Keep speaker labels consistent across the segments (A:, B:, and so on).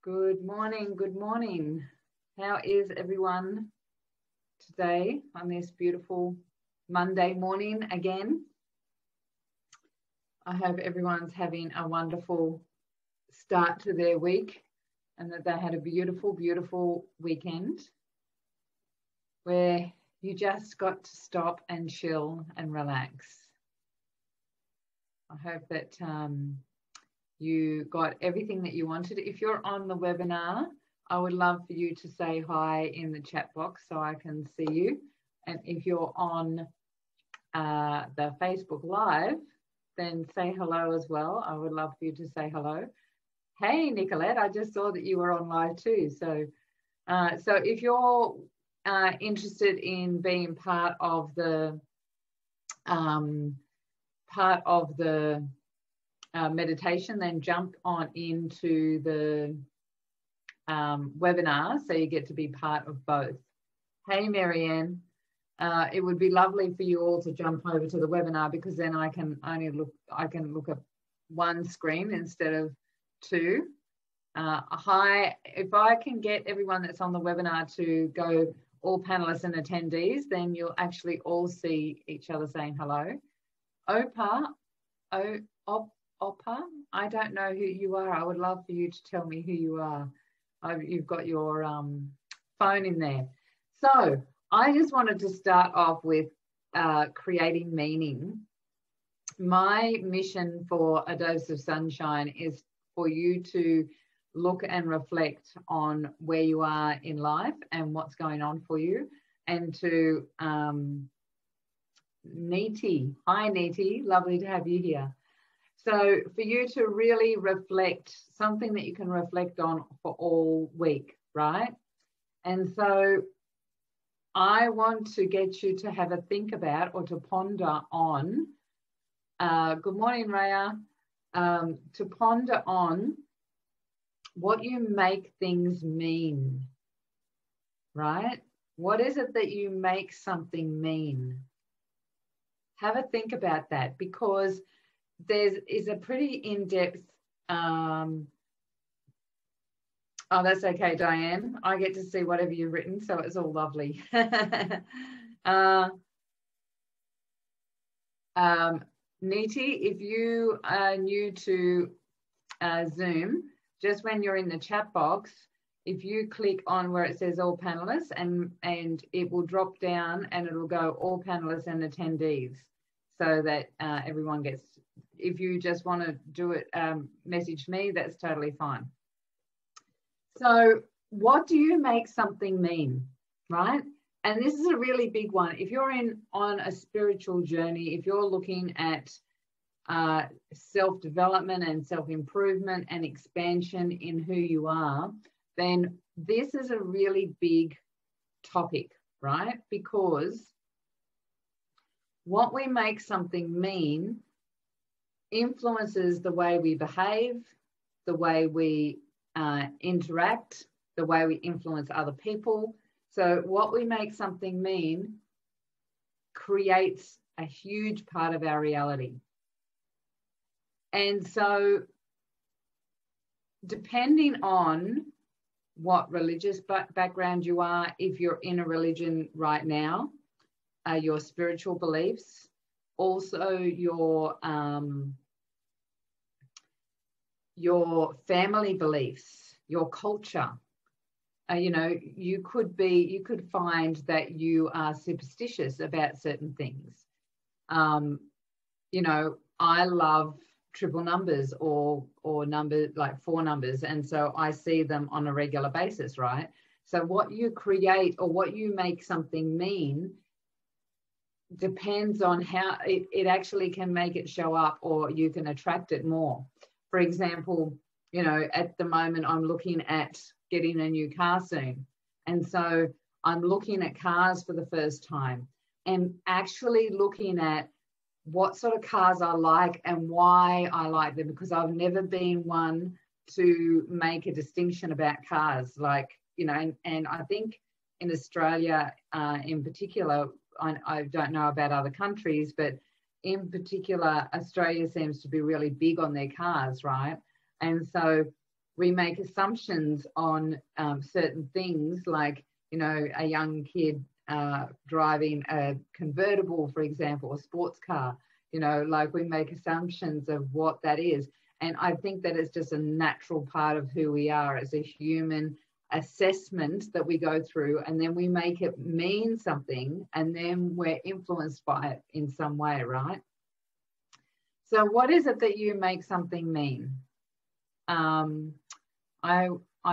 A: Good morning, good morning. How is everyone today on this beautiful Monday morning again? I hope everyone's having a wonderful start to their week and that they had a beautiful, beautiful weekend where you just got to stop and chill and relax. I hope that you got everything that you wanted. If you're on the webinar, I would love for you to say hi in the chat box so I can see you. And if you're on the Facebook Live, then say hello as well. I would love for you to say hello. Hey, Nicolette, I just saw that you were on live too. So if you're interested in being part of the meditation, then jump on into the webinar so you get to be part of both. Hey, Marianne, it would be lovely for you all to jump over to the webinar because then I can look at one screen instead of two. Hi, if I can get everyone that's on the webinar to go all panelists and attendees, then you'll actually all see each other saying hello. Opa, I don't know who you are. I would love for you to tell me who you are. You've got your phone in there. So I just wanted to start off with creating meaning. My mission for A Dose of Sunshine is for you to look and reflect on where you are in life and what's going on for you, and to Neeti. Hi, Neeti. Lovely to have you here. So for you to really reflect, something that you can reflect on for all week, right? And so I want to get you to have a think about or to ponder on, good morning, Raya, to ponder on what you make things mean, right? What is it that you make something mean? Have a think about that, because there is a pretty in-depth, oh, that's okay, Diane. I get to see whatever you've written, so it's all lovely. Neeti, if you are new to Zoom, just when you're in the chat box, if you click on where it says all panelists, and it will drop down and it will go all panelists and attendees, so that everyone gets, if you just want to do it, message me, that's totally fine. So what do you make something mean, right? And this is a really big one. If you're on a spiritual journey, if you're looking at self-development and self-improvement and expansion in who you are, then this is a really big topic, right? Because what we make something mean influences the way we behave, the way we interact, the way we influence other people. So what we make something mean creates a huge part of our reality. And so depending on what religious background you are, if you're in a religion right now, your spiritual beliefs, also your family beliefs, your culture. You know, you could find that you are superstitious about certain things. You know, I love triple numbers or numbers like 4 numbers, and so I see them on a regular basis, right? So what you create or what you make something mean depends on how it actually can make it show up, or you can attract it more. For example, you know, at the moment I'm looking at getting a new car soon. And so I'm looking at cars for the first time and actually looking at what sort of cars I like and why I like them, because I've never been one to make a distinction about cars. Like, you know, and I think in Australia in particular, I don't know about other countries, but in particular, Australia seems to be really big on their cars, right? And so we make assumptions on certain things, like, you know, a young kid driving a convertible, for example, a sports car. You know, like, we make assumptions of what that is. And I think that it's just a natural part of who we are as a human assessment that we go through, and then we make it mean something, and then we're influenced by it in some way, right? So what is it that you make something mean?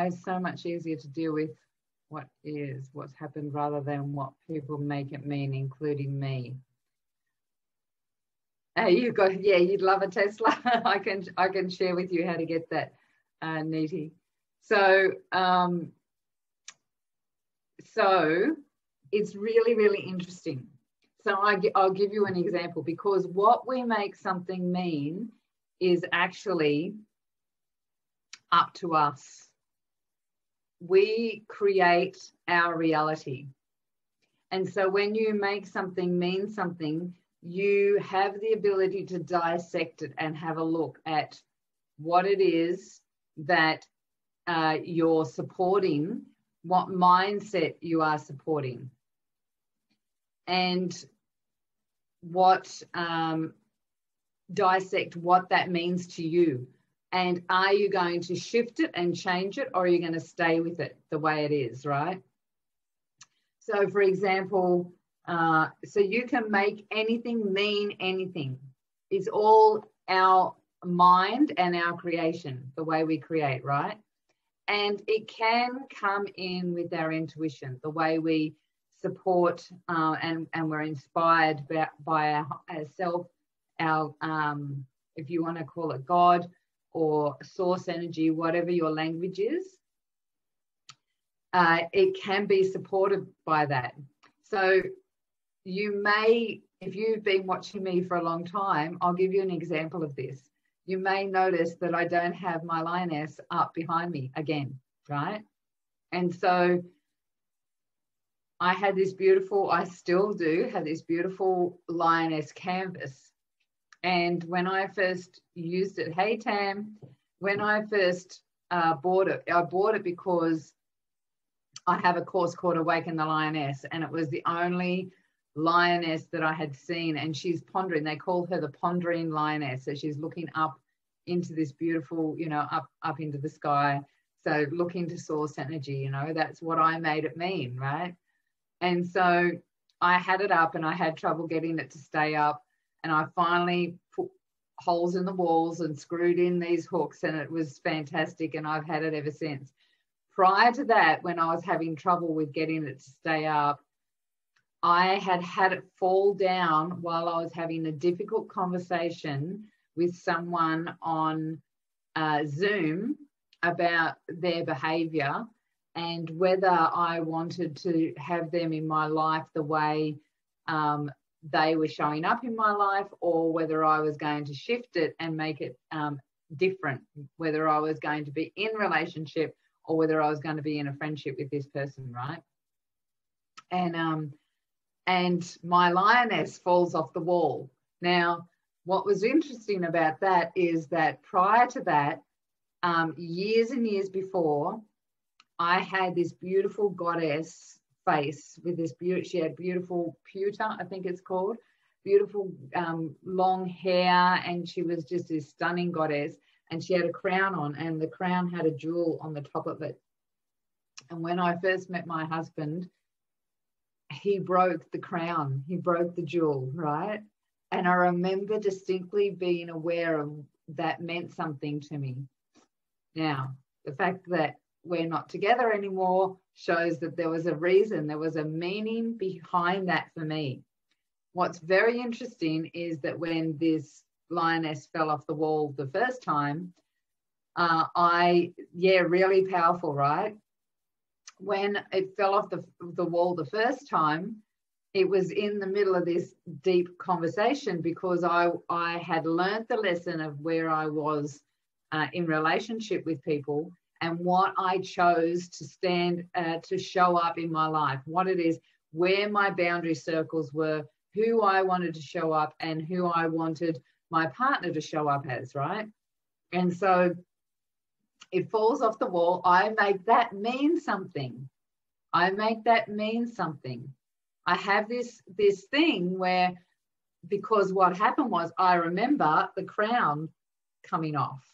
A: It's so much easier to deal with what's happened rather than what people make it mean, including me. You'd love a Tesla. I can share with you how to get that, Neeti. So it's really, really interesting. So I'll give you an example, because what we make something mean is actually up to us. We create our reality. And so when you make something mean something, you have the ability to dissect it and have a look at what it is that you're supporting, what mindset you are supporting, and dissect what that means to you. And are you going to shift it and change it, or are you going to stay with it the way it is, right? So, for example, so you can make anything mean anything. It's all our mind and our creation, the way we create, right? And it can come in with our intuition, the way we support and we're inspired by our self, our, if you want to call it God or source energy, whatever your language is, it can be supported by that. So you may, if you've been watching me for a long time, I'll give you an example of this. You may notice that I don't have my lioness up behind me again, right? And so I had this beautiful, I still do have this beautiful lioness canvas. And when I first used it, hey Tam, when I first bought it, I bought it because I have a course called Awaken the Lioness, and it was the only lioness that I had seen, and she's pondering. They call her the pondering lioness. So she's looking up into this beautiful, you know, up into the sky. So looking to source energy, you know, that's what I made it mean, right? And so I had it up and I had trouble getting it to stay up. And I finally put holes in the walls and screwed in these hooks, and it was fantastic. And I've had it ever since. Prior to that, when I was having trouble with getting it to stay up, I had it fall down while I was having a difficult conversation with someone on Zoom about their behavior and whether I wanted to have them in my life the way they were showing up in my life, or whether I was going to shift it and make it different, whether I was going to be in relationship or whether I was going to be in a friendship with this person, right? And my lioness falls off the wall. Now, what was interesting about that is that prior to that, years and years before, I had this beautiful goddess face with this she had beautiful pewter, I think it's called, beautiful long hair, and she was just this stunning goddess, and she had a crown on, and the crown had a jewel on the top of it. And when I first met my husband, he broke the crown, he broke the jewel, right? And I remember distinctly being aware of that meant something to me. Now, the fact that we're not together anymore shows that there was a reason, there was a meaning behind that for me. What's very interesting is that when this lioness fell off the wall the first time, really powerful, right? When it fell off the wall the first time, it was in the middle of this deep conversation, because I had learned the lesson of where I was in relationship with people and what I chose to stand to show up in my life, what it is, where my boundary circles were, who I wanted to show up and who I wanted my partner to show up as, right? And so It falls off the wall. I make that mean something. I make that mean something. I have this thing where, because what happened was, I remember the crown coming off.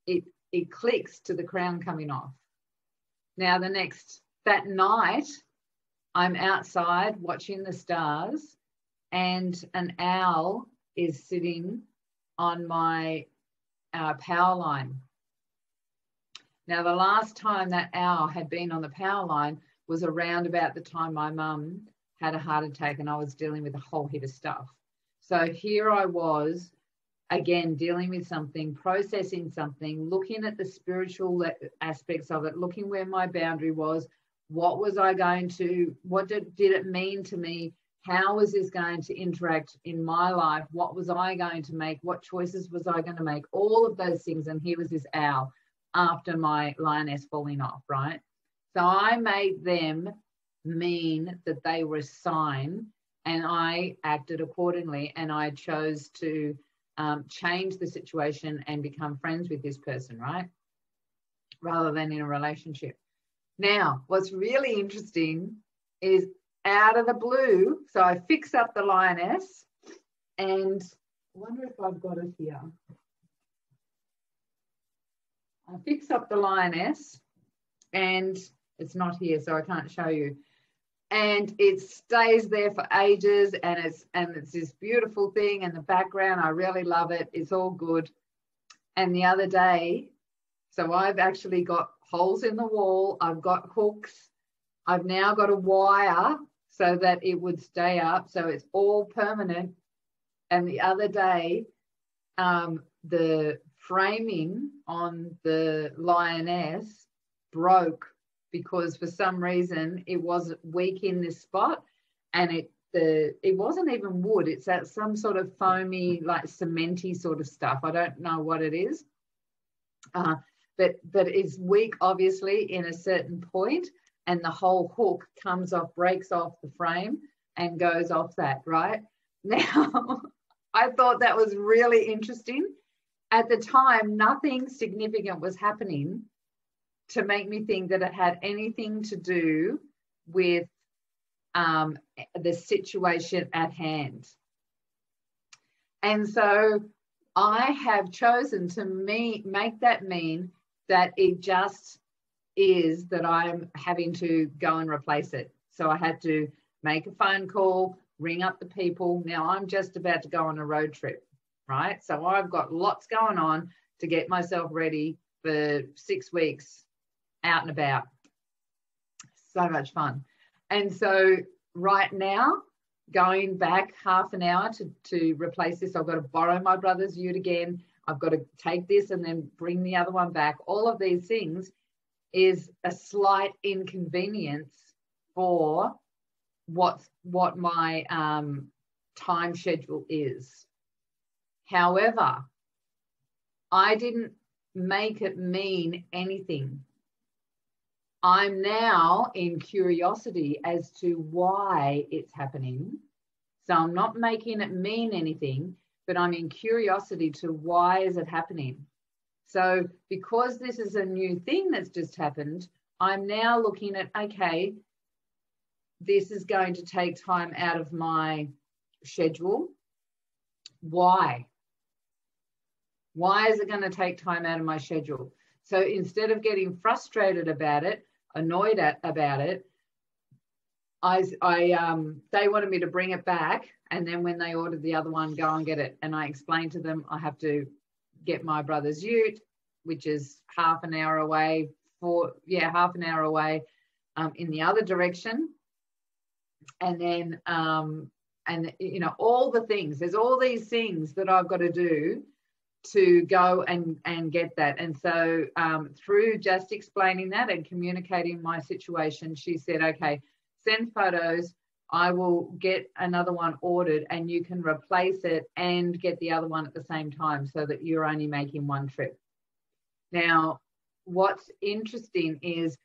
A: It clicks to the crown coming off. Now that night, I'm outside watching the stars, and an owl is sitting on my power line. Now, the last time that owl had been on the power line was around about the time my mum had a heart attack, and I was dealing with a whole heap of stuff. So here I was, again, dealing with something, processing something, looking at the spiritual aspects of it, looking where my boundary was. What was I going to, what did it mean to me? How was this going to interact in my life? What was I going to make? What choices was I going to make? All of those things. And here was this owl after my lioness falling off, right? So I made them mean that they were a sign, and I acted accordingly, and I chose to change the situation and become friends with this person, right? Rather than in a relationship. Now, what's really interesting is, out of the blue, so I fix up the lioness, and I wonder if I've got it here. I fix up the lioness, and it's not here, so I can't show you. And it stays there for ages, and it's this beautiful thing in the background. I really love it. It's all good. And the other day, so I've actually got holes in the wall. I've got hooks. I've now got a wire so that it would stay up. So it's all permanent. And the other day, the framing on the lioness broke, because for some reason it was weak in this spot, and it wasn't even wood. It's that some sort of foamy, like cementy sort of stuff. I don't know what it is, but it's weak, obviously, in a certain point, and the whole hook comes off, breaks off the frame, and goes off that, right? Now, I thought that was really interesting. At the time, nothing significant was happening to make me think that it had anything to do with the situation at hand. And so I have chosen to make that mean that it just is that I'm having to go and replace it. So I had to make a phone call, ring up the people. Now I'm just about to go on a road trip, right? So I've got lots going on to get myself ready for 6 weeks out and about. So much fun. And so right now, going back half an hour to replace this, I've got to borrow my brother's ute again. I've got to take this and then bring the other one back. All of these things is a slight inconvenience for what my time schedule is. However, I didn't make it mean anything. I'm now in curiosity as to why it's happening. So I'm not making it mean anything, but I'm in curiosity to why is it happening. So because this is a new thing that's just happened, I'm now looking at, okay, this is going to take time out of my schedule. Why? Why is it going to take time out of my schedule? So instead of getting frustrated about it, annoyed about it, they wanted me to bring it back, and then when they ordered the other one, go and get it. And I explained to them I have to get my brother's ute, which is half an hour away, in the other direction. And then, and you know, all the things, there's all these things that I've got to do to go and get that. And so through just explaining that and communicating my situation, she said, okay, send photos. I will get another one ordered, and you can replace it and get the other one at the same time, so that you're only making one trip. Now, what's interesting is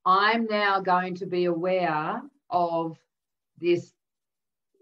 A: I'm now going to be aware of this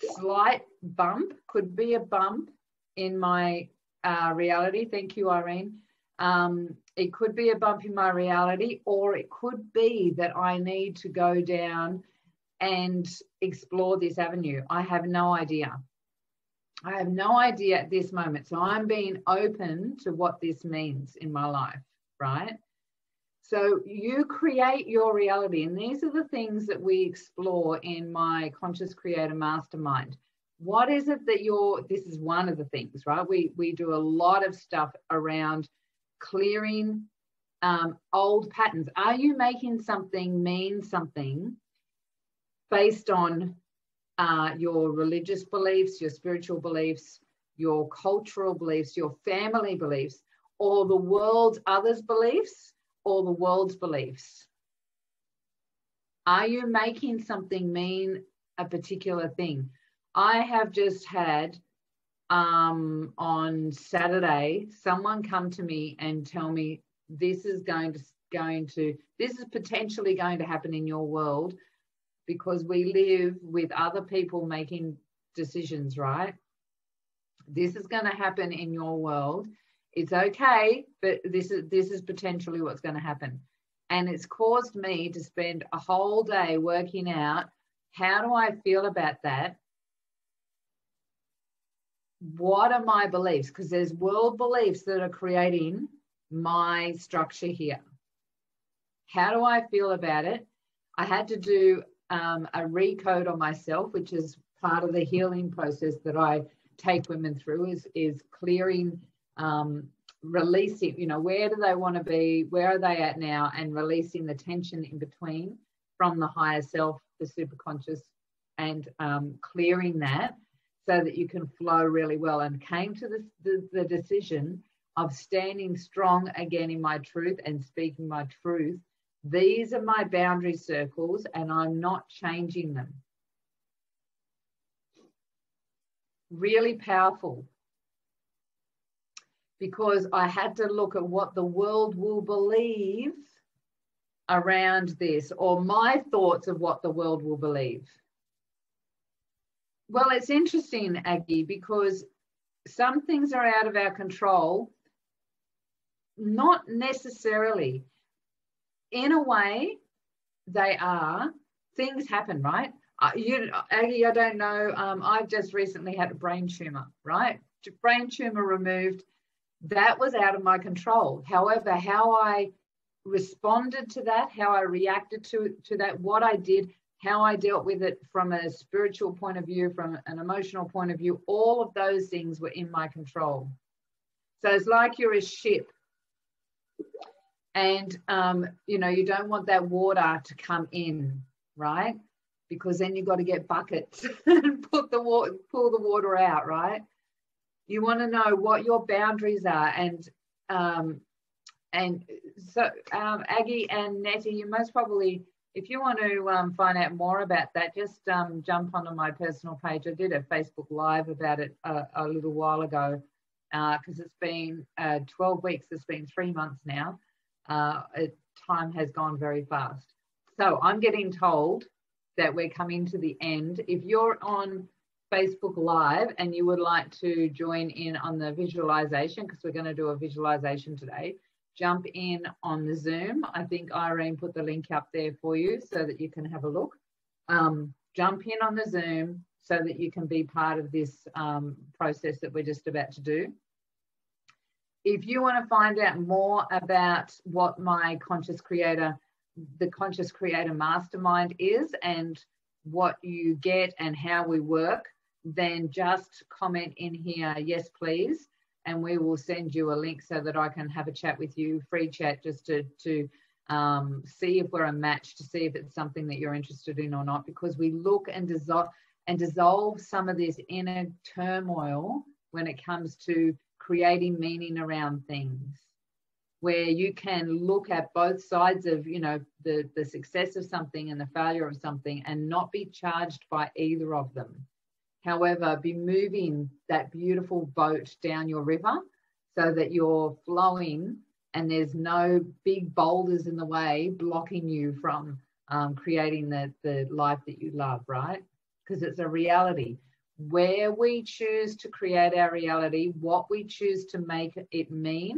A: slight bump, could be a bump in my reality. Thank you, Irene. It could be a bump in my reality, or it could be that I need to go down and explore this avenue. I have no idea. I have no idea at this moment. So I'm being open to what this means in my life, right? So you create your reality. And these are the things that we explore in my Conscious Creator Mastermind. What is it that this is one of the things, right? We do a lot of stuff around clearing old patterns. Are you making something mean something based on your religious beliefs, your spiritual beliefs, your cultural beliefs, your family beliefs, or the world's others' beliefs, or the world's beliefs? Are you making something mean a particular thing? I have just had on Saturday someone come to me and tell me this is potentially going to happen in your world, because we live with other people making decisions, right? This is going to happen in your world. It's okay, but this is potentially what's going to happen. And it's caused me to spend a whole day working out, how do I feel about that? What are my beliefs? Because there's world beliefs that are creating my structure here. How do I feel about it? I had to do a recode on myself, which is part of the healing process that I take women through, is clearing, releasing, where do they want to be? Where are they at now? And releasing the tension in between from the higher self, the superconscious, and clearing that, so that you can flow really well. And came to the decision of standing strong again in my truth and speaking my truth. These are my boundary circles, and I'm not changing them. Really powerful, because I had to look at what the world will believe around this, or my thoughts of what the world will believe. Well, it's interesting, Aggie, because some things are out of our control. Not necessarily. In a way, they are. Things happen, right? Aggie, I don't know. I've just recently had a brain tumor, right? Brain tumor removed. That was out of my control. However, how I responded to that, how I reacted to that, what I did, how I dealt with it from a spiritual point of view, from an emotional point of view, all of those things were in my control. So it's like you're a ship, and you don't want that water to come in, right? Because then you've got to get buckets and pull the water out, right? You want to know what your boundaries are, and so Aggie and Nettie, you most probably, if you want to find out more about that, just jump onto my personal page. I did a Facebook Live about it a little while ago, because it's been 12 weeks. It's been 3 months now. Time has gone very fast. So I'm getting told that we're coming to the end. If you're on Facebook Live and you would like to join in on the visualization, because we're going to do a visualization today, jump in on the Zoom. I think Irene put the link up there for you so that you can have a look. Jump in on the Zoom so that you can be part of this process that we're just about to do. If you want to find out more about what my the Conscious Creator Mastermind is, and what you get and how we work, then just comment in here, yes, please. And we will send you a link so that I can have a chat with you, free chat, just to see if we're a match, to see if it's something that you're interested in or not, because we look and dissolve some of this inner turmoil when it comes to creating meaning around things, where you can look at both sides of, the success of something and the failure of something, and not be charged by either of them. However, be moving that beautiful boat down your river so that you're flowing and there's no big boulders in the way blocking you from creating the life that you love, right? Because it's a reality. Where we choose to create our reality, what we choose to make it mean,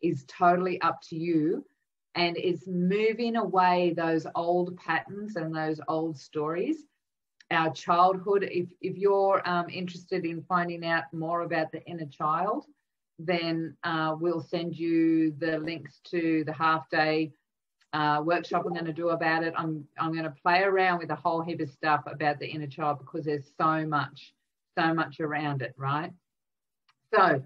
A: is totally up to you, and it's moving away those old patterns and those old stories. Our childhood, if you're interested in finding out more about the inner child, then we'll send you the links to the half-day workshop I'm going to do about it. I'm going to play around with a whole heap of stuff about the inner child, because there's so much around it, right? So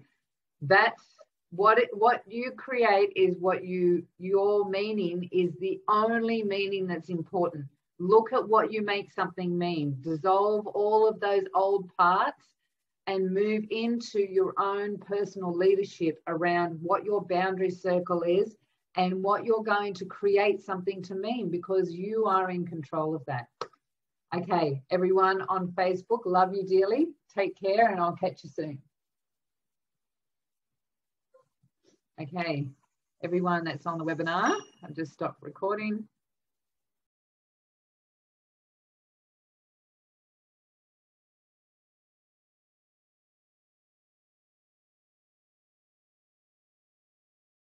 A: that's what you create is what your meaning is the only meaning that's important. Look at what you make something mean. Dissolve all of those old parts and move into your own personal leadership around what your boundary circle is and what you're going to create something to mean, because you are in control of that. Okay, everyone on Facebook, love you dearly. Take care, and I'll catch you soon. Okay, everyone that's on the webinar, I've just stopped recording.